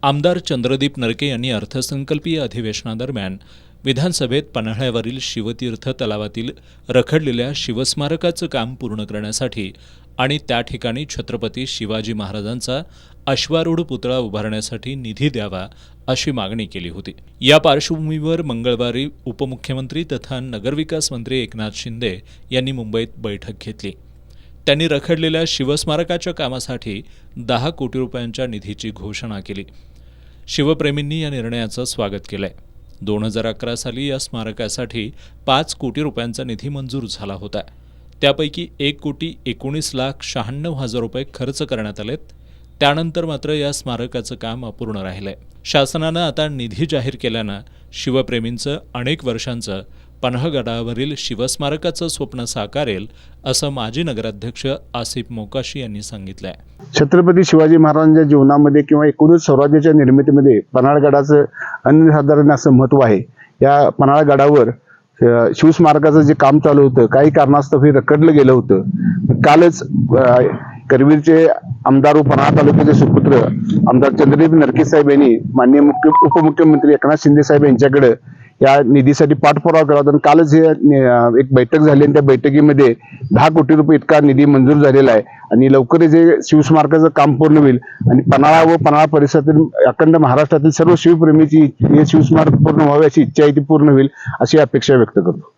आमदार चंद्रदीप नरके यांनी अर्थसंकल्पीय अधिवेशनादरम्यान विधानसभेत पन्हाळ्यावरील शिवतीर्थ तलावातील रखडलेल्या शिवस्मारकाचं काम पूर्ण करण्यासाठी आणि त्या ठिकाणी छत्रपती शिवाजी महाराजांचा अश्वारूढ पुतळा उभारण्यासाठी निधी द्यावा अशी मागणी केली होती। या पार्श्वभूमीवर मंगळवारी उपमुख्यमंत्री तथा नगरविकास मंत्री एकनाथ शिंदे यांनी मुंबईत बैठक घेतली। त्यांनी रखडलेल्या शिवस्मारकाच्या कामासाठी 10 कोटी रुपयांच्या निधीची घोषणा केली। शिवप्रेमींनी या निर्णयाचं स्वागत केलंय। 2011 साली या स्मारकासाठी 5 कोटी रुपयांचा निधी मंजूर झाला होता। त्यापैकी 1,19,96,000 रुपये खर्च करण्यात आलेत। त्यानंतर मात्र या स्मारकाचं काम अपूर्ण राहिलंय। शासनानं आता निधी जाहीर केल्यानं शिवप्रेमींचं अनेक वर्षांचं पन्हाळगडावरील शिवस्मारकाचं स्वप्न साकारेल असं माजी नगराध्यक्ष आसिफ मोकाशी यांनी सांगितलंय। छत्रपती शिवाजी महाराजांच्या जीवनामध्ये किंवा एकूणच स्वराज्याच्या निर्मितीमध्ये पन्हाळगडाचं अनन्यसाधारण असं महत्त्व आहे। या पन्हाळगडावर शिवस्मारकाचं जे काम चालू होतं काही कारणास्तव हे रखडलं गेलं होतं। कालच करवीरचे आमदार व पन्हाळा तालुक्याचे सुपुत्र आमदार चंद्रदीप नरके साहेब यांनी माननीय उपमुख्यमंत्री एकनाथ शिंदे साहेब यांच्याकडे या निधीसाठी पाठपुरावा केला होता। कालच एक बैठक झाली आणि त्या बैठकीमध्ये 10 कोटी रुपये इतका निधी मंजूर झालेला आहे आणि लवकरच हे शिवस्मारकाचं काम पूर्ण होईल आणि पन्हाळा व पन्हाळा परिसरातील अखंड महाराष्ट्रातील सर्व शिवप्रेमीची हे शिवस्मारक पूर्ण व्हावे अशी इच्छा आहे ती पूर्ण होईल अशी अपेक्षा व्यक्त करतो।